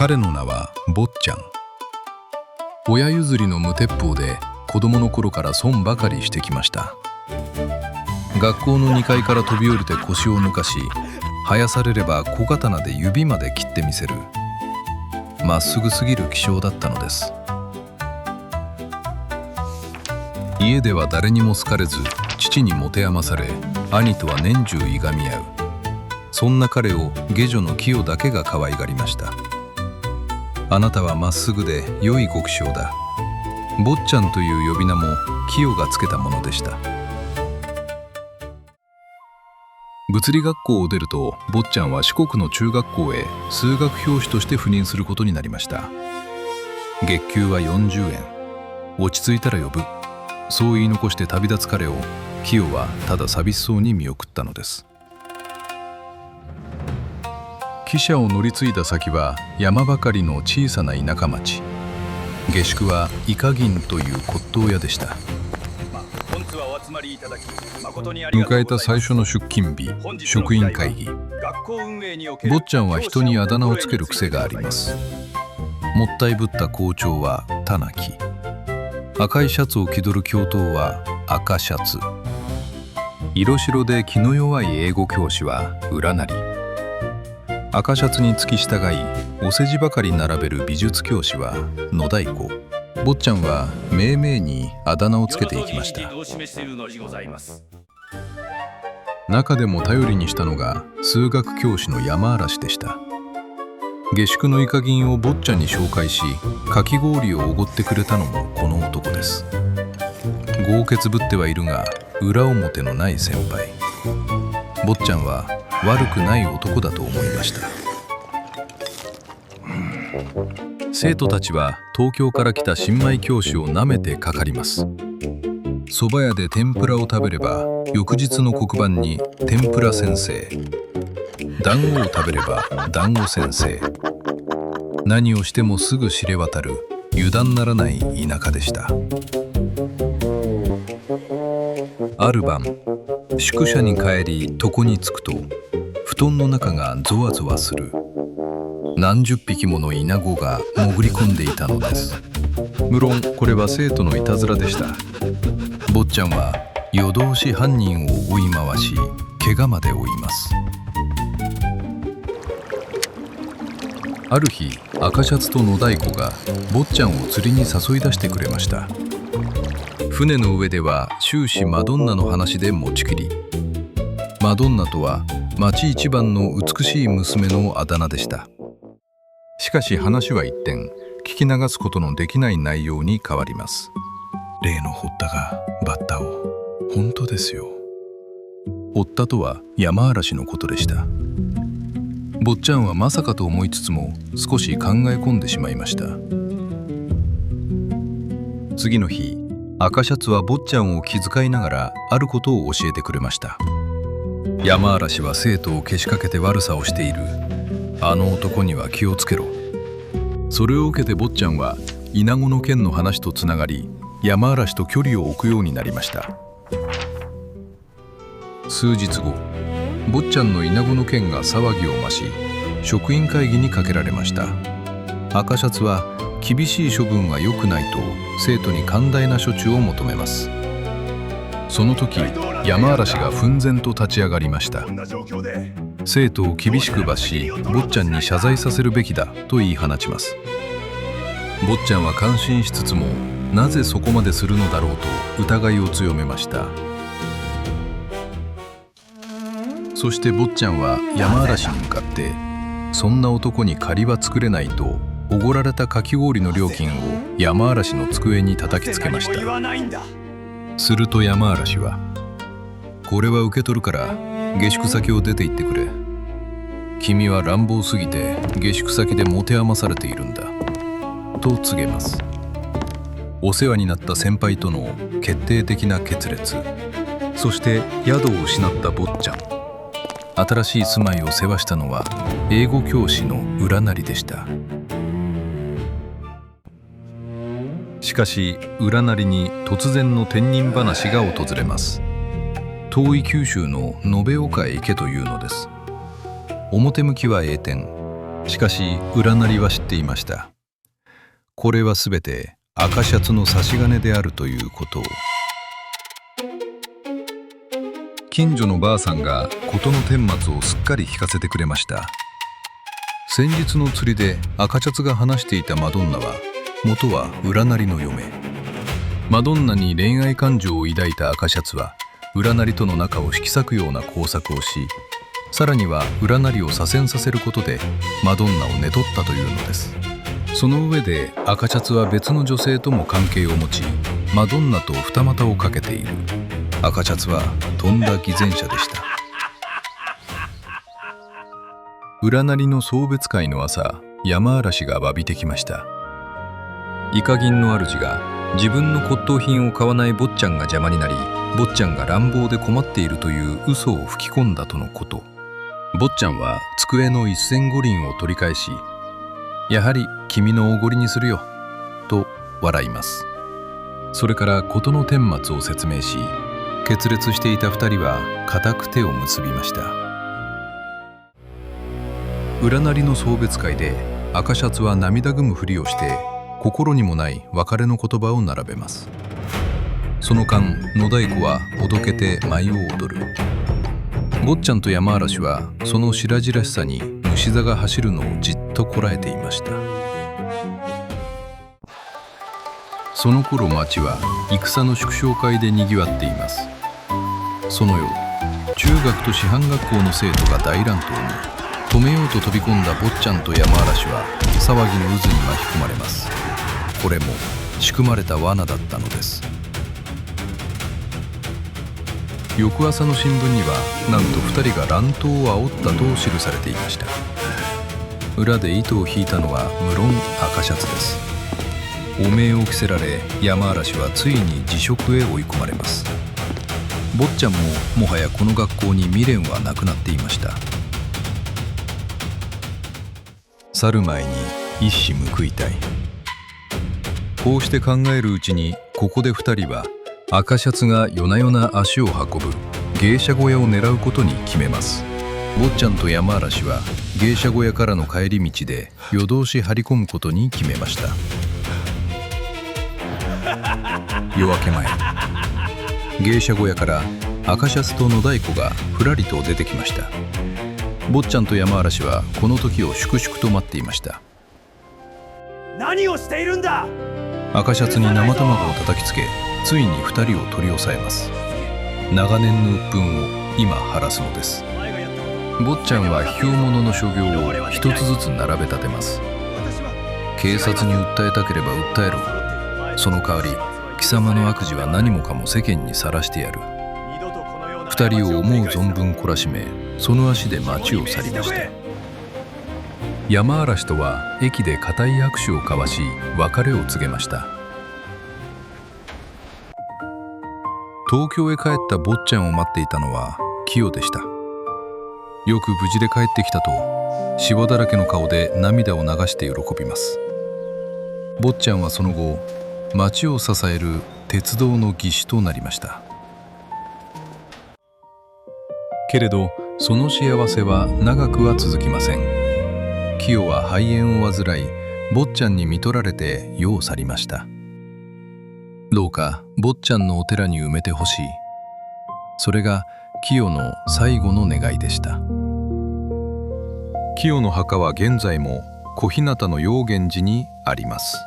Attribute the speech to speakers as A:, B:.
A: 彼の名は坊ちゃん。親譲りの無鉄砲で子供の頃から損ばかりしてきました。学校の2階から飛び降りて腰を抜かし、生やされれば小刀で指まで切ってみせる、まっすぐすぎる気性だったのです。家では誰にも好かれず、父にもてあまされ、兄とは年中いがみ合う。そんな彼を下女の清だけが可愛がりました。あなたはまっすぐで良いご気性だ。坊ちゃんという呼び名も清がつけたものでした。物理学校を出ると、坊ちゃんは四国の中学校へ数学教師として赴任することになりました。月給は40円。落ち着いたら呼ぶ。そう言い残して旅立つ彼を、清はただ寂しそうに見送ったのです。汽車を乗り継いだ先は山ばかりの小さな田舎町。下宿はイカ銀という骨董屋でした。迎えた最初の出勤日、職員会議。坊ちゃんは人にあだ名をつける癖があります。もったいぶった校長はタナキ、赤いシャツを気取る教頭は赤シャツ、色白で気の弱い英語教師は裏なり、赤シャツに付き従いお世辞ばかり並べる美術教師は野太鼓。坊ちゃんはめいめいにあだ名をつけていきました。中でも頼りにしたのが数学教師の山嵐でした。下宿のイカ銀を坊ちゃんに紹介し、かき氷をおごってくれたのもこの男です。豪傑ぶってはいるが裏表のない先輩。坊ちゃんは悪くない男だと思いました。生徒たちは東京から来た新米教師をなめてかかります。蕎麦屋で天ぷらを食べれば翌日の黒板に天ぷら先生、団子を食べれば団子先生。何をしてもすぐ知れ渡る油断ならない田舎でした。ある晩、宿舎に帰り床に着くと、布団の中がゾワゾワする。何十匹ものイナゴが潜り込んでいたのです。無論これは生徒のいたずらでした。坊ちゃんは夜通し犯人を追い回し、怪我まで負います。ある日、赤シャツと野太鼓が坊ちゃんを釣りに誘い出してくれました。船の上では終始マドンナの話で持ちきり。マドンナとは町一番の美しい娘のあだ名でした。しかし話は一転、聞き流すことのできない内容に変わります。例の堀田がバッタを。本当ですよ。堀田とは山嵐のことでした。坊ちゃんはまさかと思いつつも少し考え込んでしまいました。次の日、赤シャツは坊ちゃんを気遣いながらあることを教えてくれました。山嵐は生徒をけしかけて悪さをしている。あの男には気をつけろ。それを受けて坊ちゃんはイナゴの件の話とつながり、山嵐と距離を置くようになりました。数日後、坊ちゃんのイナゴの件が騒ぎを増し、職員会議にかけられました。赤シャツは厳しい処分は良くないと生徒に寛大な処置を求めます。その時、山嵐が奮然と立ち上がりました。生徒を厳しく罰し、坊ちゃんに謝罪させるべきだと言い放ちます。坊ちゃんは感心しつつも、なぜそこまでするのだろうと疑いを強めました。そして坊ちゃんは山嵐に向かって、そんな男に借りは作れないとおごられたかき氷の料金を山嵐の机に叩きつけました。すると山嵐は、これは受け取るから下宿先を出て行ってくれ。君は乱暴すぎて下宿先で持て余されているんだと告げます。お世話になった先輩との決定的な決裂、そして宿を失った坊ちゃん。新しい住まいを世話したのは英語教師の裏なりでした。しかし裏なりに突然の転任話が訪れます。遠い九州の延岡へ行けというのです。表向きは栄転、しかし占いは知っていました。これはすべて赤シャツの差し金であるということを。近所のばあさんが事の顛末をすっかり聞かせてくれました。先日の釣りで赤シャツが話していたマドンナは元は占いの嫁。マドンナに恋愛感情を抱いた赤シャツは占いとの仲を引き裂くような工作をし、さらには占いを左遷させることでマドンナを寝取ったというのです。その上で赤シャツは別の女性とも関係を持ち、マドンナと二股をかけている。赤シャツはとんだ偽善者でした。占いの送別会の朝、山嵐がわびてきました。イカ銀の主が自分の骨董品を買わない坊ちゃんが邪魔になり、坊ちゃんが乱暴で困っているという嘘を吹き込んだとのこと。坊ちゃんは机の一銭五輪を取り返し、やはり君のおごりにするよと笑います。それから事の顛末を説明し、決裂していた二人は固く手を結びました。占いの送別会で赤シャツは涙ぐむふりをして心にもない別れの言葉を並べます。その間、野太鼓はおどけて舞を踊る。坊ちゃんと山嵐はその白々しさに虫座が走るのをじっとこらえていました。その頃町は戦の祝勝会でにぎわっています。その夜、中学と師範学校の生徒が大乱闘に。止めようと飛び込んだ坊ちゃんと山嵐は騒ぎの渦に巻き込まれます。これも仕組まれた罠だったのです。翌朝の新聞にはなんと2人が乱闘を煽ったと記されていました。裏で糸を引いたのは無論赤シャツです。汚名を着せられ山嵐はついに辞職へ追い込まれます。坊ちゃんももはやこの学校に未練はなくなっていました。去る前に一矢報いたい。こうして考えるうちにここで2人は赤シャツが夜な夜な足を運ぶ芸者小屋を狙うことに決めます。坊ちゃんと山嵐は芸者小屋からの帰り道で夜通し張り込むことに決めました。夜明け前、芸者小屋から赤シャツと野太鼓がふらりと出てきました。坊ちゃんと山嵐はこの時を粛々と待っていました。
B: 何をしているんだ。
A: 赤シャツに生卵を叩きつけ、ついに2人を取り押さえます。長年の鬱憤を今晴らすのです。坊ちゃんは卑怯者の所業を一つずつ並べ立てます。警察に訴えたければ訴えろ。その代わり貴様の悪事は何もかも世間にさらしてやる。2人を思う存分懲らしめ、その足で町を去りました。山嵐とは駅で固い握手を交わし別れを告げました。東京へ帰った坊ちゃんを待っていたのは清でした。よく無事で帰ってきたとシワだらけの顔で涙を流して喜びます。坊ちゃんはその後町を支える鉄道の義手となりました。けれどその幸せは長くは続きません。清は肺炎を患い、坊ちゃんに看取られて世を去りました。どうか坊ちゃんのお寺に埋めてほしい。それが清の最後の願いでした。清の墓は現在も小日向の陽源寺にあります。